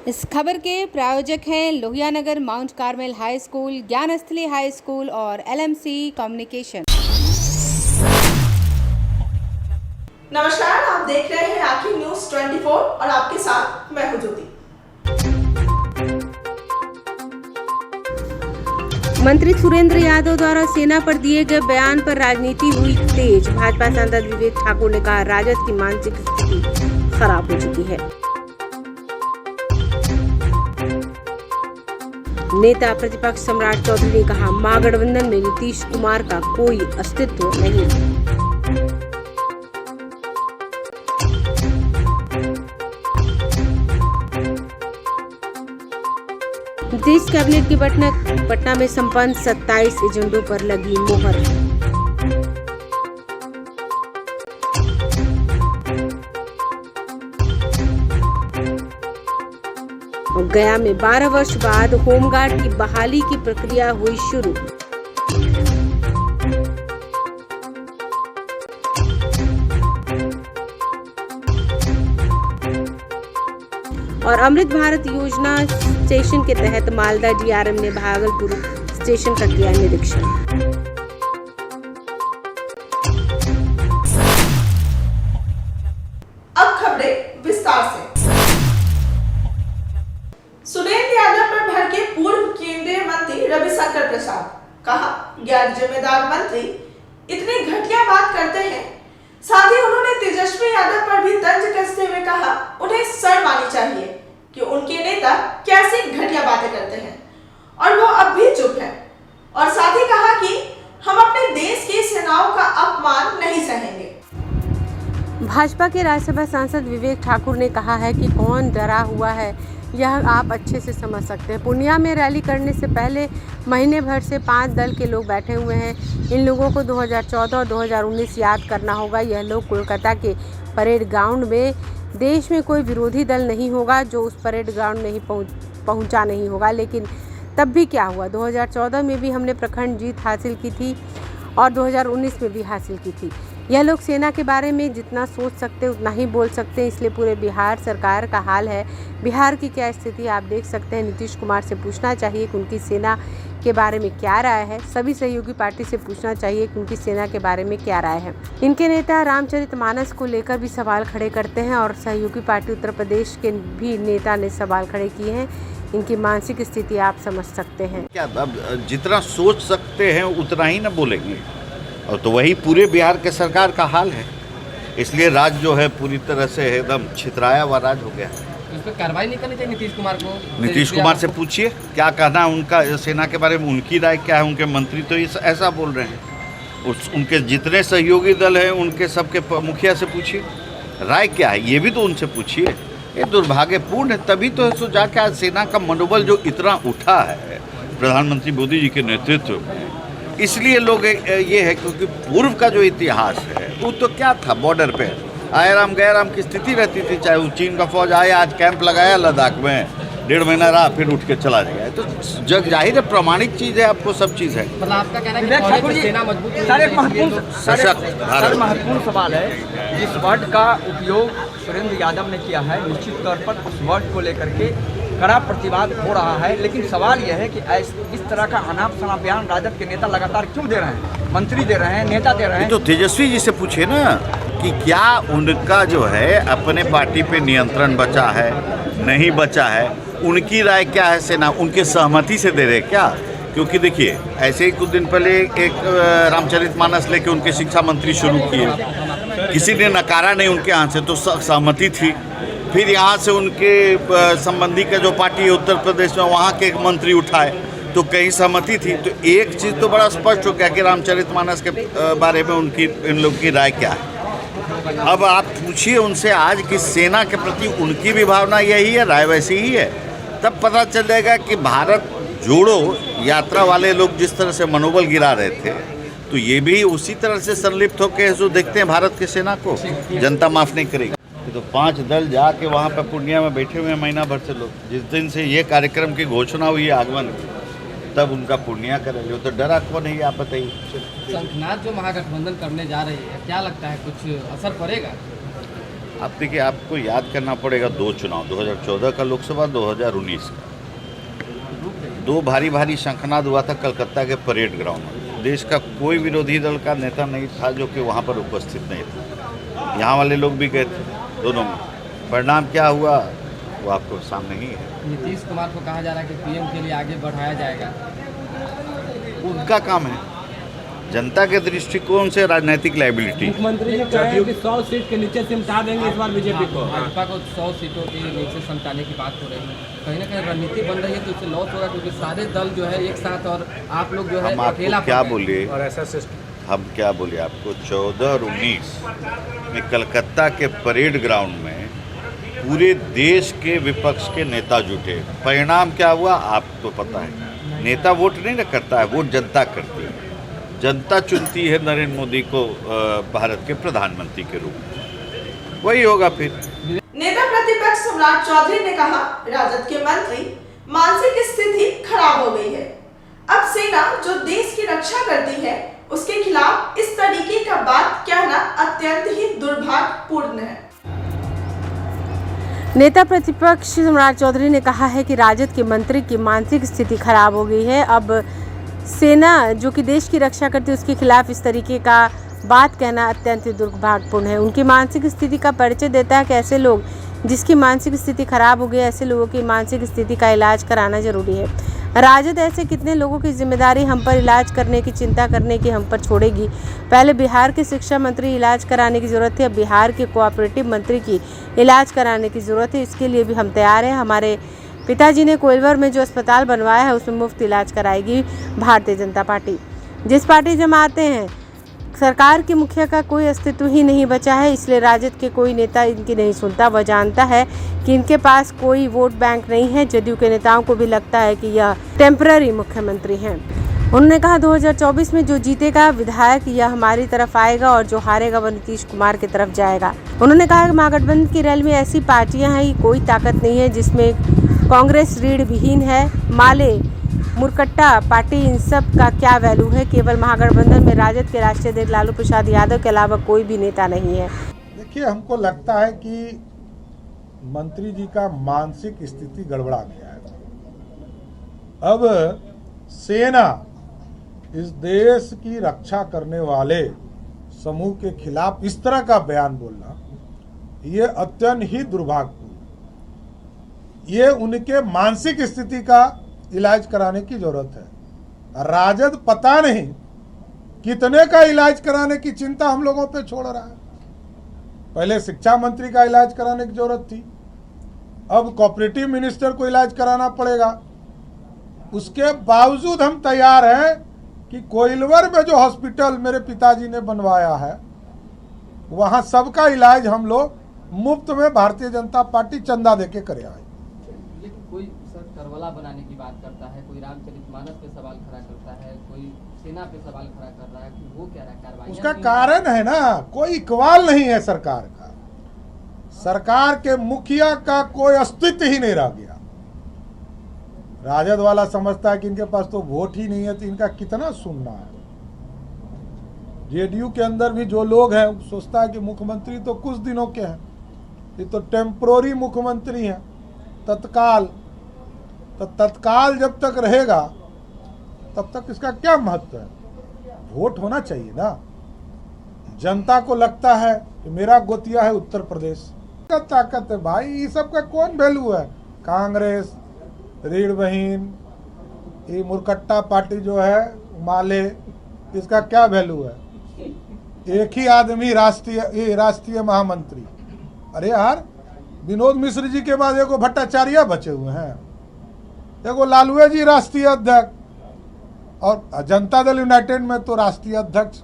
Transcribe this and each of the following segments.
इस खबर के प्रायोजक हैं Lohianagar mount Carmel high school, Gyansthali high school और LMC कम्युनिकेशन। नमस्कार, आप देख रहे हैं आखिर न्यूज 24 और आपके साथ मैं हूं ज्योति। मंत्री सुरेंद्र यादव द्वारा सेना पर दिए गए बयान पर राजनीति हुई तेज। भाजपा सांसद विवेक ठाकुर ने कहा, राजद की मानसिक स्थिति खराब हो चुकी है। नेता प्रतिपक्ष सम्राट चौधरी ने कहा, महागठबंधन में नीतीश कुमार का कोई अस्तित्व नहीं। नीतीश कैबिनेट की पटना में संपन्न 27 एजेंडों पर लगी मोहर। गया में 12 वर्ष बाद होमगार्ड की बहाली की प्रक्रिया हुई शुरू। और अमृत भारत योजना स्टेशन के तहत मालदा DRM ने भागलपुर स्टेशन का किया निरीक्षण। अब खबरें विस्तार से। सुरेंद्र यादव पर भड़के पूर्व केंद्रीय मंत्री रविशंकर प्रसाद। कहा, गैर जिम्मेदार मंत्री इतनी घटिया बात करते हैं। साथ ही उन्होंने तेजस्वी यादव पर भी तंज कसते हुए कहा, उन्हें शर्म आनी चाहिए कि उनके नेता कैसी घटिया बातें करते हैं और वो अब भी चुप है। और साथ ही कहा कि हम अपने देश की सेनाओं का अपमान नहीं सहेंगे। भाजपा के राज्यसभा सांसद विवेक ठाकुर ने कहा है कि कौन डरा हुआ है यह आप अच्छे से समझ सकते हैं। पूर्णिया में रैली करने से पहले महीने भर से 5 दल के लोग बैठे हुए हैं। इन लोगों को 2014 और 2019 याद करना होगा। यह लोग कोलकाता के परेड ग्राउंड में, देश में कोई विरोधी दल नहीं होगा जो उस परेड ग्राउंड में ही पहुंचा नहीं होगा। लेकिन तब भी क्या हुआ, 2014 में भी हमने प्रखंड जीत हासिल की थी और 2019 में भी हासिल की थी। यह लोग सेना के बारे में जितना सोच सकते हैं उतना ही बोल सकते हैं। इसलिए पूरे बिहार सरकार का हाल है। बिहार की क्या स्थिति आप देख सकते हैं। नीतीश कुमार से पूछना चाहिए कि उनकी सेना के बारे में क्या राय है। सभी सहयोगी पार्टी से पूछना चाहिए कि उनकी सेना के बारे में क्या राय है। इनके नेता रामचरितमानस को लेकर भी सवाल खड़े करते हैं और सहयोगी पार्टी उत्तर प्रदेश के भी नेता ने सवाल खड़े किए हैं। इनकी मानसिक स्थिति आप समझ सकते हैं। क्या अब जितना सोच सकते हैं उतना ही ना बोलेंगे, और तो वही पूरे बिहार के सरकार का हाल है। इसलिए राज जो है पूरी तरह से एकदम छितराया हुआ राज हो गया है। इस पर कार्रवाई नहीं करनी चाहिए नीतीश कुमार को। नीतीश कुमार से पूछिए क्या कहना है उनका, सेना के बारे में उनकी राय क्या है। उनके मंत्री तो ऐसा बोल रहे हैं। उनके जितने सहयोगी दल हैं उनके सबके मुखिया से पूछिए राय क्या है, ये भी तो उनसे पूछिए। ये दुर्भाग्यपूर्ण है। तभी तो सो जाके आज सेना का मनोबल जो इतना उठा है प्रधानमंत्री मोदी जी के नेतृत्व में, इसलिए लोग ये है क्योंकि पूर्व का जो इतिहास है वो तो क्या था, बॉर्डर पे आयराम गैराम की स्थिति रहती थी। चाहे वो चीन का फौज आया, आज कैंप लगाया लद्दाख में, 1.5 महीना रहा, फिर उठ के चला गया। तो जग जाहिर है, प्रमाणिक चीज़ है, आपको सब चीज़ है। मतलब आपका कहना है कि सेना मजबूत महत्वपूर्ण सवाल है। जिस वर्ड का उपयोग सुरेंद्र यादव ने किया है, निश्चित तौर पर उस वर्ड को लेकर के कड़ा प्रतिवाद हो रहा है। लेकिन सवाल यह है कि इस तरह का अनाप शनाप बयान राजद के नेता लगातार क्यों दे रहे हैं, मंत्री दे रहे हैं, नेता दे रहे हैं। तो तेजस्वी जी से पूछे ना कि क्या उनका जो है अपने पार्टी पे नियंत्रण बचा है, नहीं बचा है, उनकी राय क्या है। सेना उनके सहमति से दे रहे क्या? क्योंकि देखिए, ऐसे ही कुछ दिन पहले एक रामचरितमानस लेके उनके शिक्षा मंत्री शुरू किए, किसी ने नकारा नहीं उनके यहाँ से, तो सहमति थी। फिर यहाँ से उनके संबंधी का जो पार्टी है उत्तर प्रदेश में, वहाँ के एक मंत्री उठाए तो कहीं सहमति थी। तो एक चीज़ तो बड़ा स्पष्ट हो गया कि रामचरितमानस के बारे में इन लोग की राय क्या है। अब आप पूछिए उनसे आज कि सेना के प्रति उनकी भी भावना यही है, राय वैसी ही है। तब पता चलेगा कि भारत जोड़ो यात्रा वाले लोग जिस तरह से मनोबल गिरा रहे थे, तो ये भी उसी तरह से संलिप्त होकर जो देखते हैं भारत की सेना को, जनता माफ़ नहीं करेगी। तो 5 दल जाके वहाँ पर पूर्णिया में बैठे हुए हैं महीना भर से लोग। जिस दिन से ये कार्यक्रम की घोषणा हुई है आगमन, तब उनका पूर्णिया करेंगे। तो डरा कौन है, आप बताइए। शंखनाद जो महागठबंधन करने जा रही है, क्या लगता है कुछ असर पड़ेगा? आप देखिए, आपको याद करना पड़ेगा दो चुनाव, 2014 का लोकसभा, 2019 का। दो भारी भारी शंखनाद हुआ था कलकत्ता के परेड ग्राउंड में। देश का कोई विरोधी दल का नेता नहीं था जो कि वहाँ पर उपस्थित नहीं था। यहाँ वाले लोग भी गए थे दोनों में। परिणाम क्या हुआ वो आपको सामने ही है। नीतीश कुमार को कहा जा रहा है कि पीएम के लिए आगे बढ़ाया जाएगा। उनका काम है, जनता के दृष्टिकोण से राजनीतिक लाइबिलिटी। मुख्यमंत्री जी कह रहे हैं कि 100 सीट के नीचे सिमटा देंगे इस बार बीजेपी को। भाजपा को 100 सीटों के नीचे समझाने की बात हो रही है। कहीं ना कहीं रणनीति बन रही है तो इससे लॉस होगा, क्योंकि सारे दल जो है एक साथ और आप लोग जो है हम आपको क्या बोलिए, और ऐसा सिस्टम हम क्या बोले आपको, 14 और 19 में कलकत्ता के परेड ग्राउंड में पूरे देश के विपक्ष के नेता जुटे। परिणाम क्या हुआ आपको पता है। नेता वोट नहीं ना करता है, वोट जनता करती है। जनता चुनती है नरेंद्र मोदी को भारत के प्रधानमंत्री के रूप में, वही होगा फिर। नेता प्रतिपक्ष सम्राट चौधरी ने कहा, राजद के मंत्री मानसिक स्थिति खराब हो गई है। अब सेना जो देश की रक्षा करती है उसके खिलाफ इस तरीके का बात कहना अत्यंत ही दुर्भाग्यपूर्ण है। नेता प्रतिपक्ष सम्राट चौधरी ने कहा है कि राजद के मंत्री की मानसिक स्थिति खराब हो गई है। अब सेना जो कि देश की रक्षा करती है उसके खिलाफ इस तरीके का बात कहना अत्यंत ही दुर्भाग्यपूर्ण है। उनकी मानसिक स्थिति का परिचय देता है कि ऐसे लोग जिसकी मानसिक स्थिति खराब हो गई, ऐसे लोगों की मानसिक स्थिति का इलाज कराना जरूरी है। राजद ऐसे कितने लोगों की जिम्मेदारी हम पर इलाज करने की, चिंता करने की हम पर छोड़ेगी। पहले बिहार के शिक्षा मंत्री इलाज कराने की ज़रूरत है, अब बिहार के कोऑपरेटिव मंत्री की इलाज कराने की ज़रूरत है। इसके लिए भी हम तैयार हैं। हमारे पिताजी ने कोइलवर में जो अस्पताल बनवाया है उसमें मुफ्त इलाज कराएगी भारतीय जनता पार्टी। जिस पार्टी जब आते हैं सरकार के मुखिया का कोई अस्तित्व ही नहीं बचा है, इसलिए राजद के कोई नेता इनकी नहीं सुनता। वह जानता है कि इनके पास कोई वोट बैंक नहीं है। जदयू के नेताओं को भी लगता है कि यह टेम्पररी मुख्यमंत्री हैं। उन्होंने कहा 2024 में जो जीतेगा विधायक यह हमारी तरफ आएगा और जो हारेगा वह नीतीश कुमार की तरफ जाएगा। उन्होंने कहा कि महागठबंधन की रैली में ऐसी पार्टियां हैं कि कोई ताकत नहीं है जिसमें कांग्रेस रीढ़ विहीन है। माले मुरकट्टा पार्टी, इन सब का क्या वैल्यू है। केवल महागठबंधन में राजद के राष्ट्रीय अध्यक्ष लालू प्रसाद यादव के अलावा कोई भी नेता नहीं है। देखिए, हमको लगता है कि मंत्री जी का मानसिक स्थिति गड़बड़ा गया है। अब सेना इस देश की रक्षा करने वाले समूह के खिलाफ इस तरह का बयान बोलना ये अत्यंत ही दुर्भाग्यपूर्ण। ये उनके मानसिक स्थिति का इलाज कराने की जरूरत है। राजद पता नहीं कितने का इलाज कराने की चिंता हम लोगों पे छोड़ रहा है। पहले शिक्षा मंत्री का इलाज कराने की जरूरत थी, अब कोऑपरेटिव मिनिस्टर को इलाज कराना पड़ेगा। उसके बावजूद हम तैयार हैं कि कोइलवर में जो हॉस्पिटल मेरे पिताजी ने बनवाया है वहां सबका इलाज हम लोग मुफ्त में भारतीय जनता पार्टी चंदा देके करे आए। लेकिन कोई सर करबला बनाने की बात करता है, कोई रामचरितमानस पे सवाल खड़ा करता है, कोई सेना पे सवाल खड़ा कर रहा है कि वो क्या रहा कार्रवाई। उसका कारण है ना, कोई इकबाल नहीं है सरकार का। सरकार के मुखिया का कोई अस्तित्व ही नहीं रह गया। राजद वाला समझता है कि इनके पास तो वोट ही नहीं है, तो इनका कितना सुनना है। जेडीयू के अंदर भी जो लोग हैं सोचता है कि मुख्यमंत्री तो कुछ दिनों के हैं, ये तो टेम्पररी मुख्यमंत्री हैं, तत्काल। तो तत्काल जब तक रहेगा तब तक इसका क्या महत्व है। वोट होना चाहिए ना। जनता को लगता है कि मेरा गोतिया है उत्तर प्रदेश का ताकत है। भाई ये सब का कौन वैल्यू है। कांग्रेस, रीढ़ बहीन, ये मुरकट्टा पार्टी जो है माले, इसका क्या वैल्यू है। एक ही आदमी राष्ट्रीय महामंत्री। अरे यार, विनोद मिश्र जी के बाद एगो भट्टाचार्य बचे हुए हैं, एगो लालू जी राष्ट्रीय अध्यक्ष, और जनता दल यूनाइटेड में तो राष्ट्रीय अध्यक्ष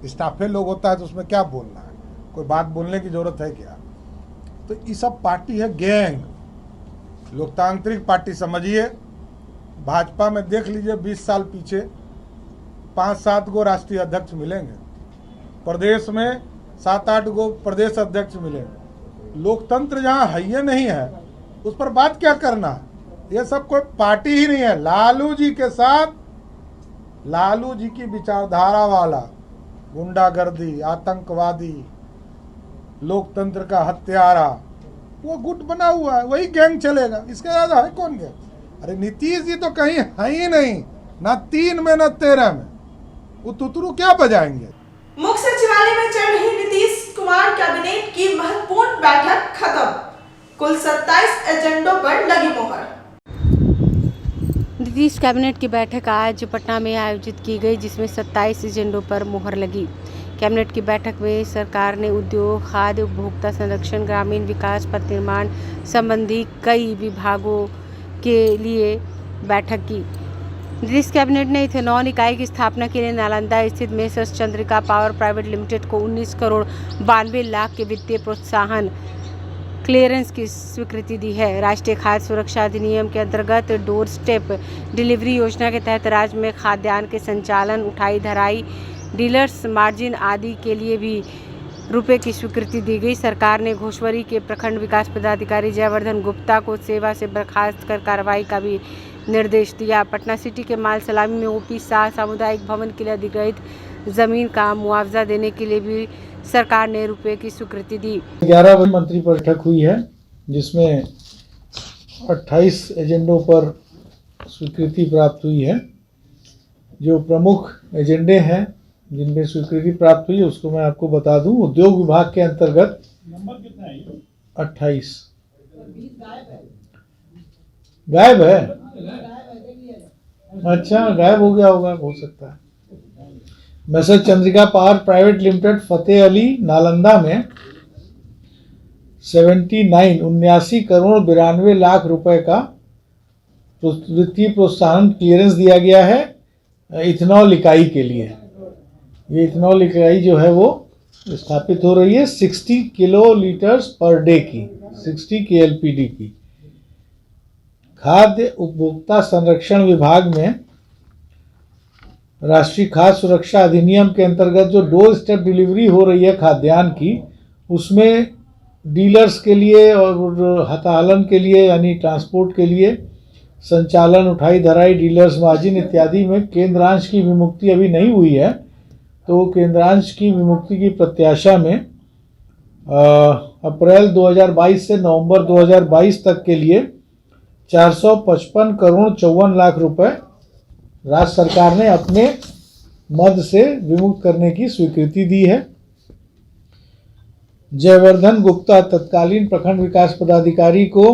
स्टाफे लोग होता है, तो उसमें क्या बोलना है, कोई बात बोलने की जरूरत है क्या। तो ये सब पार्टी है गैंग, लोकतांत्रिक पार्टी समझिए। भाजपा में देख लीजिए 20 साल पीछे 5-7 गो राष्ट्रीय अध्यक्ष मिलेंगे, प्रदेश में 7-8 गो प्रदेश अध्यक्ष मिलेंगे। लोकतंत्र जहाँ है नहीं है उस पर बात क्या करना है। ये सब कोई पार्टी ही नहीं है। लालू जी के साथ लालू जी की विचारधारा वाला गुंडागर्दी, आतंकवादी, लोकतंत्र का हत्यारा, वो गुट बना हुआ है, वही गैंग चलेगा। इसके ज्यादा है कौन गैंग? अरे नीतीश जी तो कहीं है ही नहीं, ना 3 में ना 13 में, वो तुतरू क्या बजाएंगे। मुख्य सचिवालय में चल रही नीतीश कुमार कैबिनेट की महत्वपूर्ण बैठक खत्म, कुल 27 एजेंडों पर लगी मोहर। नीतीश कैबिनेट की बैठक आज पटना में आयोजित की गई, जिसमें 27 एजेंडों पर मुहर लगी। कैबिनेट की बैठक में सरकार ने उद्योग, खाद्य, उपभोक्ता संरक्षण, ग्रामीण विकास, पथ निर्माण संबंधी कई विभागों के लिए बैठक की। नीतीश कैबिनेट ने इथेनॉल इकाई की स्थापना के लिए नालंदा स्थित messrs Chandrika Power Private limited को 19 करोड़ 92 लाख के वित्तीय प्रोत्साहन क्लियरेंस की स्वीकृति दी है। राष्ट्रीय खाद्य सुरक्षा अधिनियम के अंतर्गत डोर स्टेप डिलीवरी योजना के तहत राज्य में खाद्यान्न के संचालन, उठाई धराई, डीलर्स मार्जिन आदि के लिए भी रुपए की स्वीकृति दी गई। सरकार ने घोशवरी के प्रखंड विकास पदाधिकारी जयवर्धन गुप्ता को सेवा से बर्खास्त कर कार्रवाई का भी निर्देश दिया। पटना सिटी के माल सलामी में ओपी शाह सामुदायिक भवन के लिए अधिग्रहित जमीन का मुआवजा देने के लिए भी सरकार ने रुपए की स्वीकृति दी। 11 बजे मंत्री बैठक हुई है, जिसमें 28 एजेंडों पर स्वीकृति प्राप्त हुई है। जो प्रमुख एजेंडे हैं जिनमें स्वीकृति प्राप्त हुई है उसको मैं आपको बता दूं। उद्योग विभाग के अंतर्गत नंबर कितना है? 28 गायब है। अच्छा, गायब हो गया होगा, हो सकता है। Messrs Chandrika Power Private Limited Fateh Ali Nalanda में 79 करोड़ 92 लाख रुपए का वित्तीय प्रोत्साहन क्लियरेंस दिया गया है इथेनॉल इकाई के लिए। ये इथेनॉल इकाई जो है वो स्थापित हो रही है 60 किलो लीटर्स पर डे की, 60 KLPD की। खाद्य उपभोक्ता संरक्षण विभाग में राष्ट्रीय खाद्य सुरक्षा अधिनियम के अंतर्गत जो डोर स्टेप डिलीवरी हो रही है खाद्यान्न की, उसमें डीलर्स के लिए और हताहलन के लिए यानी ट्रांसपोर्ट के लिए संचालन, उठाई धराई, डीलर्स मार्जिन इत्यादि में केंद्रांश की विमुक्ति अभी नहीं हुई है। तो केंद्रांश की विमुक्ति की प्रत्याशा में अप्रैल 2022 से नवंबर 2022 तक के लिए 455 करोड़ 54 लाख रुपए राज्य सरकार ने अपने मद से विमुक्त करने की स्वीकृति दी है। जयवर्धन गुप्ता तत्कालीन प्रखंड विकास पदाधिकारी को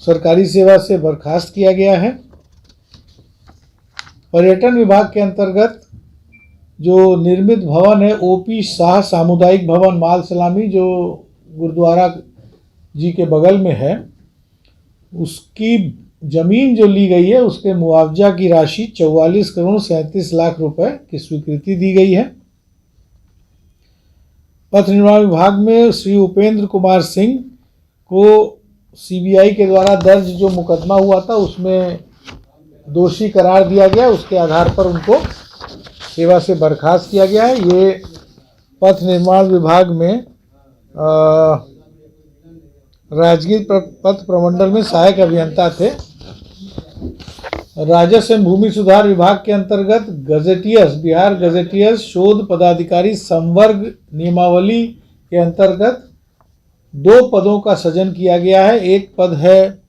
सरकारी सेवा से बर्खास्त किया गया है। पर्यटन विभाग के अंतर्गत जो निर्मित भवन है ओपी शाह सामुदायिक भवन माल सलामी, जो गुरुद्वारा जी के बगल में है, उसकी जमीन जो ली गई है उसके मुआवजा की राशि 44 करोड़ 37 लाख रुपए की स्वीकृति दी गई है। पथ निर्माण विभाग में श्री उपेंद्र कुमार सिंह को सीबीआई के द्वारा दर्ज जो मुकदमा हुआ था उसमें दोषी करार दिया गया, उसके आधार पर उनको सेवा से बर्खास्त किया गया है। ये पथ निर्माण विभाग में राजगीर पथ प्रमंडल में सहायक अभियंता थे। राजस्व एवं भूमि सुधार विभाग के अंतर्गत गजेटियर्स, बिहार गजेटियर्स शोध पदाधिकारी संवर्ग नियमावली के अंतर्गत 2 पदों का सृजन किया गया है। एक पद है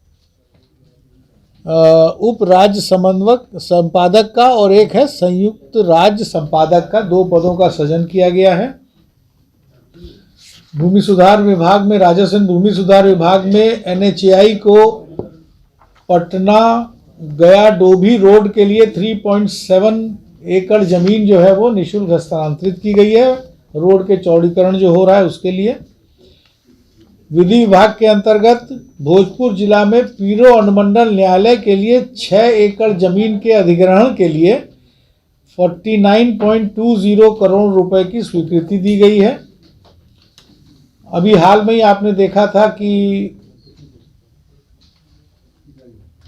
उप राज्य समन्वयक संपादक का और एक है संयुक्त राज्य संपादक का। 2 पदों का सृजन किया गया है। भूमि सुधार विभाग में, राजस्व एवं भूमि सुधार विभाग में NHAI को पटना गया डोभी रोड के लिए 3.7 एकड़ जमीन जो है वो निःशुल्क हस्तांतरित की गई है, रोड के चौड़ीकरण जो हो रहा है उसके लिए। विधि विभाग के अंतर्गत भोजपुर जिला में पीरो अनुमंडल न्यायालय के लिए 6 एकड़ जमीन के अधिग्रहण के लिए 49.20 करोड़ रुपए की स्वीकृति दी गई है। अभी हाल में ही आपने देखा था कि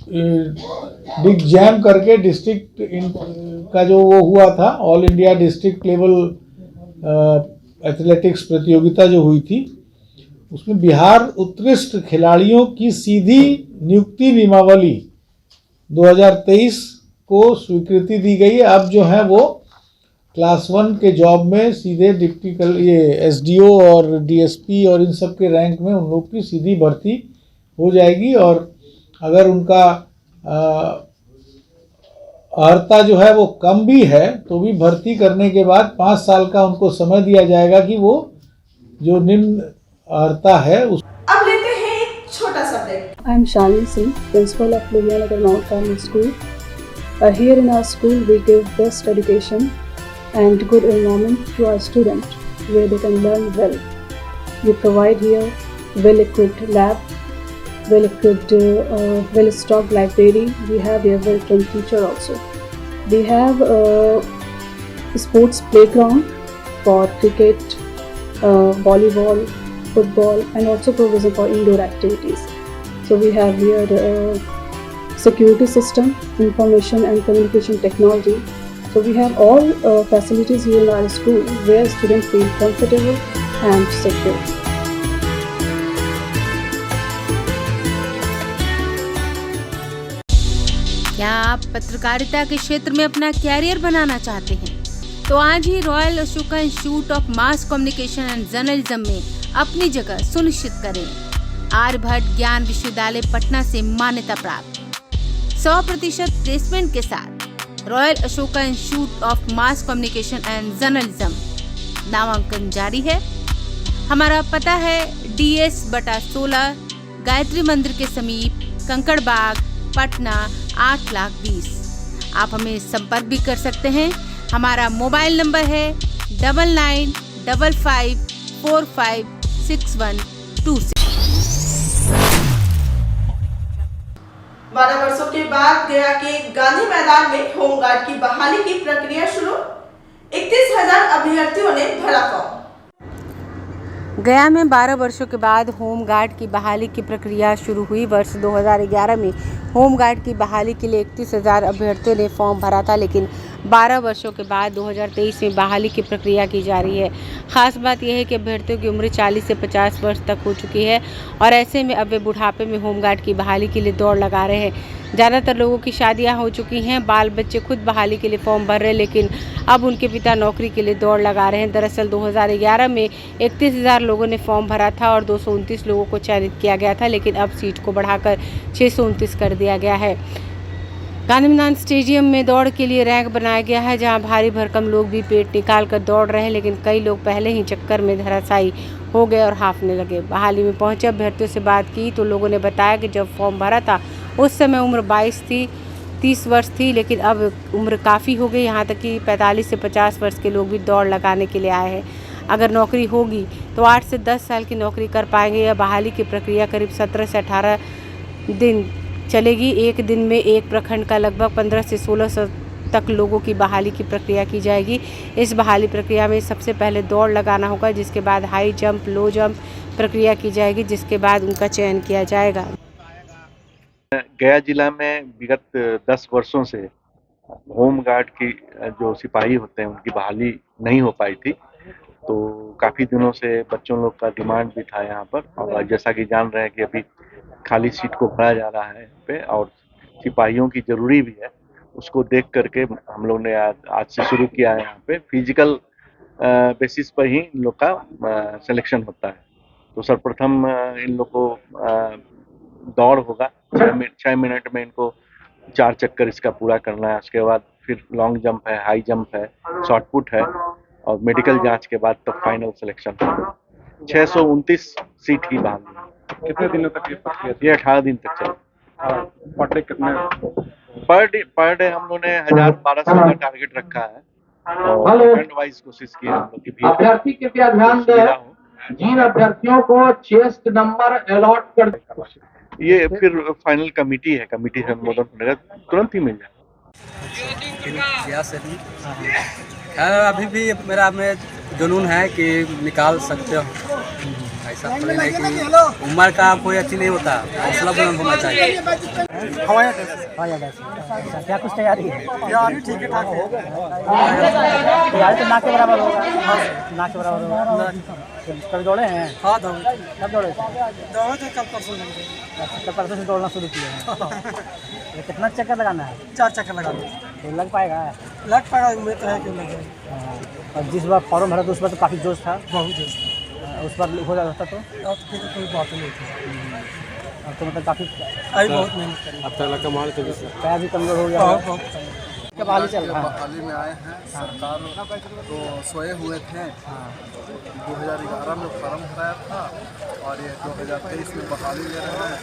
बिग जैम करके डिस्ट्रिक्ट का जो वो हुआ था, all India district level athletics प्रतियोगिता जो हुई थी, उसमें बिहार उत्कृष्ट खिलाड़ियों की सीधी नियुक्ति नियमावली 2023 को स्वीकृति दी गई है। अब जो है वो क्लास 1 के जॉब में सीधे ये एसडीओ और डीएसपी और इन सब के रैंक में उन लोग की सीधी भर्ती हो जाएगी। और अगर उनका अर्हता जो है वो कम भी है तो भी भर्ती करने के बाद 5 साल का उनको समय दिया जाएगा कि वो जो निम्न अर्हता है उस। अब लेते हैं एक छोटा सा break. I am Shalini Singh, principal of Ludhiana Mount Carmel School. Here in our school, we give best education and good environment to our students, where they can learn well. We provide here well-equipped lab, well-equipped, well-stocked library. We have here well-trained teacher also. We have a sports playground for cricket, volleyball, football, and also provision for indoor activities. So we have here security system, information and communication technology. So we have all facilities here in our school where students feel comfortable and secure. क्या आप पत्रकारिता के क्षेत्र में अपना career बनाना चाहते हैं? तो आज ही Royal Ashoka Institute of Mass Communication and Journalism में अपनी जगह सुनिश्चित करें। आर्यभट्ट ज्ञान विश्वविद्यालय पटना से मान्यता प्राप्त 100% प्लेसमेंट के साथ royal Ashoka Institute of Mass Communication and journalism नामांकन जारी है। हमारा पता है DS/16 गायत्री मंदिर के समीप कंकड़ बाग पटना 8,20,000। आप हमें संपर्क भी कर सकते हैं। हमारा मोबाइल नंबर है 9955456126। 12 वर्षों के बाद गया के गांधी मैदान में होमगार्ड की बहाली की प्रक्रिया शुरू। 31,000 अभ्यर्थियों ने भरा फॉर्म। गया में 12 वर्षों के बाद होमगार्ड की बहाली की प्रक्रिया शुरू हुई। वर्ष 2011 में होमगार्ड की बहाली के लिए 31,000 अभ्यर्थियों ने फॉर्म भरा था, लेकिन 12 वर्षों के बाद 2023 में बहाली की प्रक्रिया की जा रही है। खास बात यह है कि अभ्यर्थियों की उम्र 40 से 50 वर्ष तक हो चुकी है और ऐसे में अब वे बुढ़ापे में होमगार्ड की बहाली के लिए दौड़ लगा रहे हैं। ज़्यादातर लोगों की शादियां हो चुकी हैं, बाल बच्चे खुद बहाली के लिए फॉर्म भर रहे हैं, लेकिन अब उनके पिता नौकरी के लिए दौड़ लगा रहे हैं। दरअसल 2011 में 31,000 लोगों ने फॉर्म भरा था और 229 लोगों को चयनित किया गया था, लेकिन अब सीट को बढ़ाकर 629 कर दिया गया है। गांधी मैदान स्टेडियम में दौड़ के लिए रैंक बनाया गया है, जहां भारी भरकम लोग भी पेट निकाल कर दौड़ रहे हैं, लेकिन कई लोग पहले ही चक्कर में धराशायी हो गए और हांफने लगे। बहाली में पहुंचे अभ्यर्थियों से बात की तो लोगों ने बताया कि जब फॉर्म भरा था उस समय उम्र 22 थी, 30 वर्ष थी, लेकिन अब उम्र काफ़ी हो गई। यहाँ तक कि 45 से 50 वर्ष के लोग भी दौड़ लगाने के लिए आए हैं। अगर नौकरी होगी तो 8 से 10 साल की नौकरी कर पाएंगे। यह बहाली की प्रक्रिया करीब 17 से 18 दिन चलेगी। एक दिन में एक प्रखंड का लगभग 15 से 16 तक लोगों की बहाली की प्रक्रिया की जाएगी। इस बहाली प्रक्रिया में सबसे पहले दौड़ लगाना होगा, जिसके बाद हाई जंप, लो जंप प्रक्रिया की जाएगी, जिसके बाद उनका चयन किया जाएगा। गया जिला में विगत 10 वर्षों से होमगार्ड की जो सिपाही होते हैं उनकी बहाली नहीं हो पाई थी, तो काफ़ी दिनों से बच्चों लोग का डिमांड भी था यहाँ पर। और जैसा कि जान रहे हैं कि अभी खाली सीट को भरा जा रहा है यहाँ पे और सिपाहियों की ज़रूरी भी है, उसको देख करके हम लोग ने आज से शुरू किया है। यहाँ पे फिजिकल बेसिस पर ही इन लोग का सिलेक्शन होता है। तो सर्वप्रथम इन लोग को दौड़ होगा, 6 मिनट में इनको 4 चक्कर इसका पूरा करना है। उसके बाद फिर लॉन्ग जंप है, हाई जंप है, शॉर्ट पुट है और मेडिकल जांच के बाद तब फाइनल सिलेक्शन होगा। 629 सीट की बहाली है। कितने दिनों तक ये 18 दिन तक चलेगा। पर डे कितने? पर डे हम लोगों ने 1,000-1,200 का टारगेट रखा है और प्रखंड वाइज कोशिश की है हम लोग की भी। अभ्यर्थी कृपया ध्यान दें, जिन अभ्यर्थियों को चेस्ट नंबर अलॉट कर, ये फिर फाइनल कमेटी है, कमेटी से अनुमोदन होने का तुरंत ही मिल जाएगा। अभी भी मेरा में जुनून है कि निकाल सकते हो। ऐसा थोड़ी नहीं कि उम्र का कोई अच्छी नहीं होता, हौसला बुलंद होना चाहिए। क्या कुछ तैयारी है? तैयारी ठीक है ठाक है। तैयारी तो ना के बराबर होगा, ना के बराबर होगा। कभी दौड़े हैं? हाँ दौड़े। कब दौड़े? दौड़े थे कल परसों। कल परसों से दौड़ना शुरू किया है। कितना चक्कर लगाना है? 4 चक्कर लगाना। तो लग पाएगा? लग पड़ा, उम्मीद है कि लग जाए। और जिस बार फॉर्म भरा तो उस बार तो काफ़ी जोश था, बहुत जोश था। उस बार हो जाता तो फिर तो कोई बात नहीं थी। तो मतलब काफ़ी अभी बहुत मेहनत करी। अब तक लगा मार तो पैर भी कमज़ोर हो गया। बहुत कब हाल चल रहा है? हाल ही में आए हैं। सरकार तो सोए हुए थे। 2011 में फॉर्म भराया था और ये 2023 में बहाली ले रहे हैं।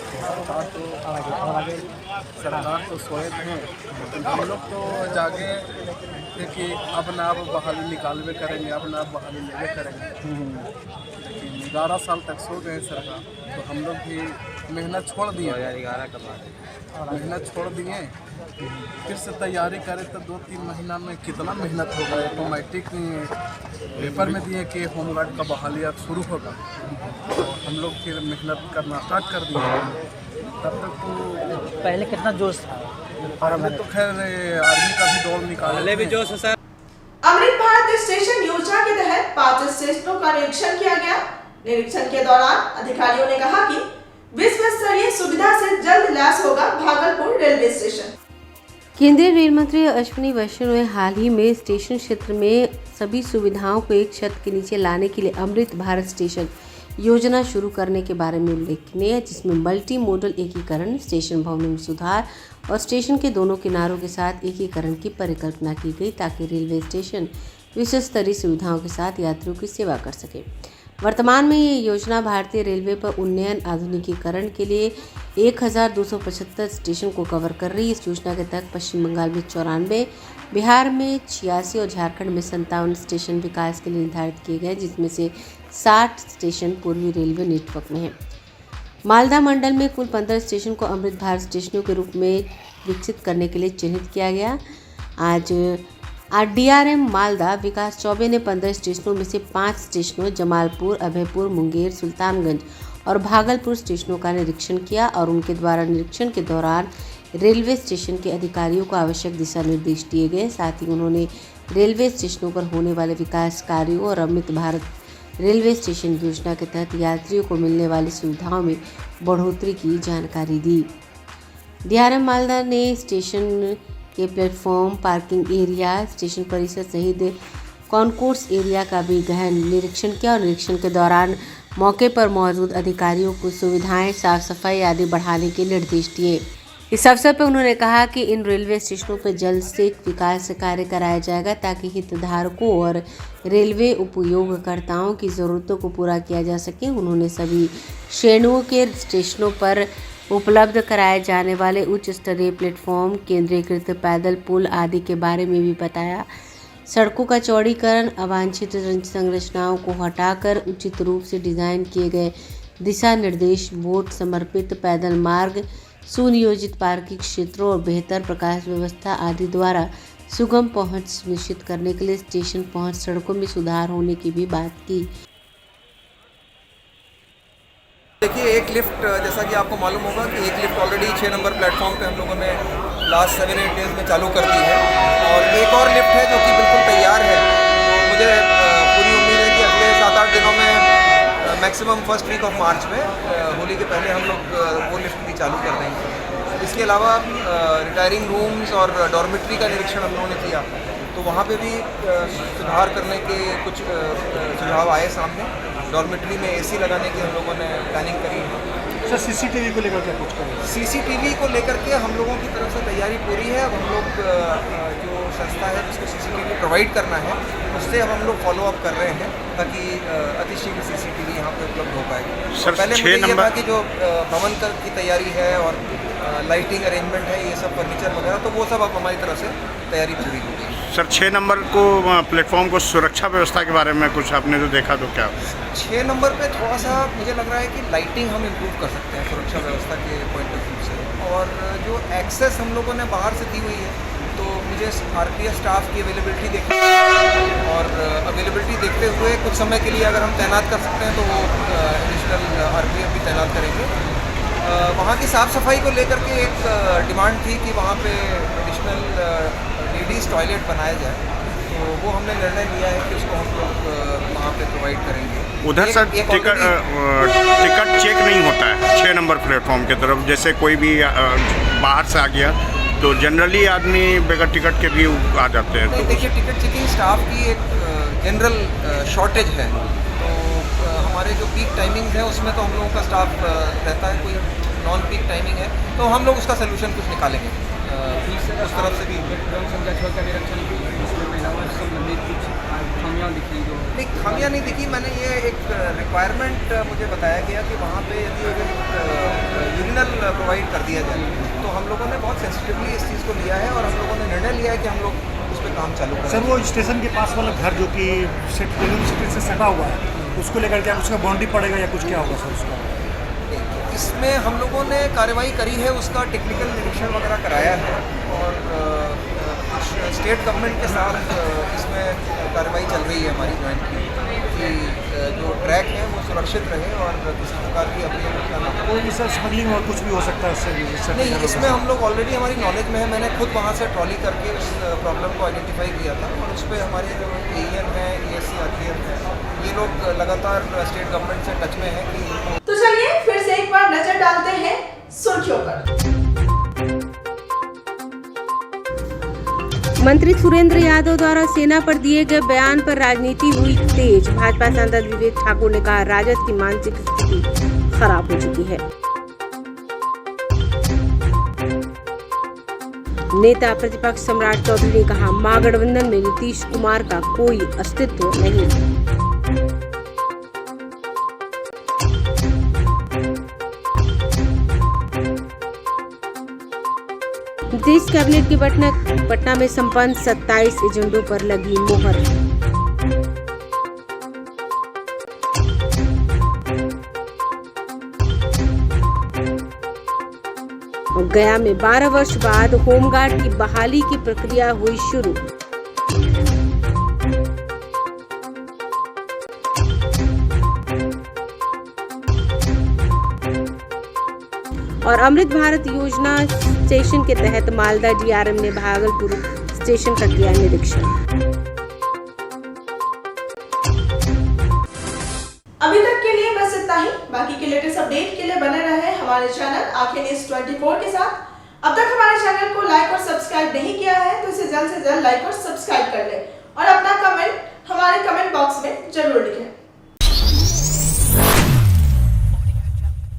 सरकार तो सोए थे, लेकिन हम लोग तो जागे थे कि अब ना अब बहाली निकालवे करेंगे, अब ना अब बहाली लेवे करेंगे। लेकिन 11 साल तक सो गए सरकार, तो हम लोग भी मेहनत छोड़ दिए। 2011 का बाद मेहनत छोड़ दिए, फिर से तैयारी करें तो 2-3 महीना में कितना मेहनत होगा। ऑटोमेटिक पेपर में दिए कि होमगार्ड का बहाली अब शुरू होगा, तो हम लोग फिर मेहनत करना स्टार्ट कर दिए। तब तक तो पहले कितना जोश था? पहले तो खैर आर्मी का भी दौड़ निकाले भी जोश है सर। अमृत भारत स्टेशन योजना के तहत 5 स्टेशनों का निरीक्षण किया गया। निरीक्षण के दौरान अधिकारियों ने कहा कि विश्व स्तरीय सुविधा से जल्द लैस होगा भागलपुर रेलवे स्टेशन। केंद्रीय रेल मंत्री अश्विनी वैष्णव ने हाल ही में स्टेशन क्षेत्र में सभी सुविधाओं को एक छत के नीचे लाने के लिए अमृत भारत स्टेशन योजना शुरू करने के बारे में उल्लेख किया, जिसमें मल्टी मोडल एकीकरण, स्टेशन भवनों में सुधार और स्टेशन के दोनों किनारों के साथ एकीकरण की परिकल्पना की गई, ताकि रेलवे स्टेशन विश्व स्तरीय सुविधाओं के साथ यात्रियों की सेवा कर सके। वर्तमान में ये योजना भारतीय रेलवे पर उन्नयन आधुनिकीकरण के लिए 1275 स्टेशन को कवर कर रही है। इस योजना के तहत पश्चिम बंगाल में 94, बिहार में 86 और झारखंड में 57 स्टेशन विकास के लिए निर्धारित किए गए, जिसमें से 60 स्टेशन पूर्वी रेलवे नेटवर्क में हैं। मालदा मंडल में कुल 15 स्टेशन को अमृत भारत स्टेशनों के रूप में विकसित करने के लिए चिन्हित किया गया। आज DRM मालदा विकास चौबे ने 15 स्टेशनों में से 5 स्टेशनों जमालपुर, अभयपुर, मुंगेर, सुल्तानगंज और भागलपुर स्टेशनों का निरीक्षण किया और उनके द्वारा निरीक्षण के दौरान रेलवे स्टेशन के अधिकारियों को आवश्यक दिशा निर्देश दिए गए। साथ ही उन्होंने रेलवे स्टेशनों पर होने वाले विकास कार्यों और अमृत भारत रेलवे स्टेशन योजना के तहत यात्रियों को मिलने वाली सुविधाओं में बढ़ोतरी की जानकारी दी। DRM मालदा ने स्टेशन के प्लेटफॉर्म, पार्किंग एरिया, स्टेशन परिसर सहित कॉन्कोर्स एरिया का भी गहन निरीक्षण किया और निरीक्षण के दौरान मौके पर मौजूद अधिकारियों को सुविधाएं, साफ सफाई आदि बढ़ाने के निर्देश दिए। इस अवसर पर उन्होंने कहा कि इन रेलवे स्टेशनों पर जल्द से विकास कार्य कराया जाएगा, ताकि हितधारकों और रेलवे उपयोगकर्ताओं की ज़रूरतों को पूरा किया जा सके। उन्होंने सभी श्रेणियों के स्टेशनों पर उपलब्ध कराए जाने वाले उच्च स्तरीय प्लेटफॉर्म, केंद्रीकृत पैदल पुल आदि के बारे में भी बताया। सड़कों का चौड़ीकरण, अवांछित संरचनाओं को हटाकर उचित रूप से डिज़ाइन किए गए दिशा निर्देश, बोर्ड समर्पित पैदल मार्ग, सुनियोजित पार्किंग क्षेत्रों और बेहतर प्रकाश व्यवस्था आदि द्वारा सुगम पहुंच सुनिश्चित करने के लिए स्टेशन पहुंच सड़कों में सुधार होने की भी बात की। देखिए, एक लिफ्ट, जैसा कि आपको मालूम होगा कि एक लिफ्ट ऑलरेडी 6 नंबर प्लेटफॉर्म पे हम लोगों ने लास्ट 7-8 डेज़ में चालू कर दी है और एक और लिफ्ट है जो कि बिल्कुल तैयार है। तो मुझे पूरी उम्मीद है कि अगले 7-8 दिनों में maximum first week of March में होली के पहले हम लोग वो लिफ्ट भी चालू कर देंगे। इसके अलावा रिटायरिंग रूम्स और डॉर्मेट्री का निरीक्षण हम लोगों ने किया, तो वहाँ पे भी सुधार करने के कुछ सुझाव आए सामने। डॉर्मेट्री में AC लगाने की हम लोगों ने प्लानिंग करी है। सर, CCTV को लेकर क्या कुछ करें? CCTV को लेकर के हम लोगों की तरफ से तैयारी पूरी है। अब हम लोग जो संस्था है जिसको CCTV प्रोवाइड करना है, उससे अब हम लोग फॉलो अप कर रहे हैं, ताकि अतिशीघ्र CCTV यहाँ पे उपलब्ध हो पाएगी। सर, पहले मुझे ये था कि जो भवन की तैयारी है और लाइटिंग अरेंजमेंट है, ये सब फर्नीचर वगैरह, तो वो सब अब हमारी तरफ से तैयारी पूरी हो गई। सर, 6 नंबर को प्लेटफॉर्म को सुरक्षा व्यवस्था के बारे में कुछ आपने जो देखा तो क्या? 6 नंबर पे थोड़ा सा मुझे लग रहा है कि लाइटिंग हम इम्प्रूव कर सकते हैं सुरक्षा व्यवस्था के पॉइंट ऑफ व्यू से। और जो एक्सेस हम लोगों ने बाहर से दी हुई है, तो मुझे RPF स्टाफ की अवेलेबिलिटी देखनी है और अवेलेबिलिटी देखते हुए कुछ समय के लिए अगर हम तैनात कर सकते हैं तो वो एडिशनल RPF भी तैनात करेंगे। वहाँ की साफ़ सफाई को लेकर के एक डिमांड थी कि वहाँ पे एडिशनल लेडीज़ टॉयलेट बनाया जाए, तो वो हमने निर्णय लिया है कि उसको हम लोग वहाँ पे प्रोवाइड करेंगे। उधर सर टिकट चेक नहीं होता है 6 नंबर प्लेटफॉर्म की तरफ, जैसे कोई भी बाहर से आ गया तो जनरली आदमी बगैर टिकट के भी आ जाते हैं। नहीं, देखिए टिकट चेकिंग स्टाफ की एक जनरल शॉर्टेज है, तो हमारे जो पीक टाइमिंग है उसमें तो हम लोगों का स्टाफ रहता है, कोई नॉन पीक टाइमिंग है तो हम लोग उसका सोल्यूशन कुछ निकालेंगे उस तरफ से भी। नहीं, खामियाँ नहीं दिखी, मैंने ये एक रिक्वायरमेंट मुझे बताया गया कि वहाँ पे यदि यूरिनल प्रोवाइड कर दिया जाए, तो हम लोगों ने बहुत सेंसिटिवली इस चीज़ को लिया है और हम लोगों ने निर्णय लिया है कि हम लोग उस पर काम चालू करें। सर, वो स्टेशन के पास वाला घर जो कि रेलवे स्टेशन से सटा हुआ है, उसको लेकर क्या उसका बाउंड्री पड़ेगा या कुछ क्या होगा सर उसका? इसमें हम लोगों ने कार्रवाई करी है, उसका टेक्निकल निरीक्षण वगैरह कराया है और कुछ स्टेट गवर्नमेंट के साथ इसमें कार्रवाई चल रही है हमारी जॉइंट की कि जो ट्रैक है वो सुरक्षित रहे और किसी प्रकार की अपील करना। कोई भी सर स्मगलिंग और कुछ भी हो सकता है उससे? नहीं, इसमें हम लोग ऑलरेडी हमारी नॉलेज में है, मैंने खुद वहाँ से ट्रॉली करके उस प्रॉब्लम को आइडेंटिफाई किया था और उस पर हमारे जो AEN है, ESC RTF है, ये लोग लगातार स्टेट गवर्नमेंट से टच में है कि। तो चलिए फिर से एक बार नजर डालते हैं सुर्खियों पर। मंत्री सुरेंद्र यादव द्वारा सेना पर दिए गए बयान पर राजनीति हुई तेज। भाजपा सांसद विवेक ठाकुर ने कहा, राजद की मानसिक स्थिति खराब हो चुकी है। नेता प्रतिपक्ष सम्राट चौधरी ने कहा, महागठबंधन में नीतीश कुमार का कोई अस्तित्व नहीं। देश कैबिनेट की पटना में संपन्न 27 एजेंडों पर लगी मोहर। गया में 12 वर्ष बाद होमगार्ड की बहाली की प्रक्रिया हुई शुरू। और अमृत भारत योजना स्टेशन के तहत मालदा DRM ने भागलपुर स्टेशन का किया निरीक्षण। अभी तक के लिए बस इतना ही। बाकी के लेटेस्ट अपडेट के लिए बने रहे हमारे चैनल आंखें न्यूज़ 24 के साथ। अब तक हमारे चैनल को लाइक और सब्सक्राइब नहीं किया है तो इसे जल्द से जल्द लाइक और सब्सक्राइब कर ले और अपना कमेंट हमारे कमेंट बॉक्स में जरूर लिखें।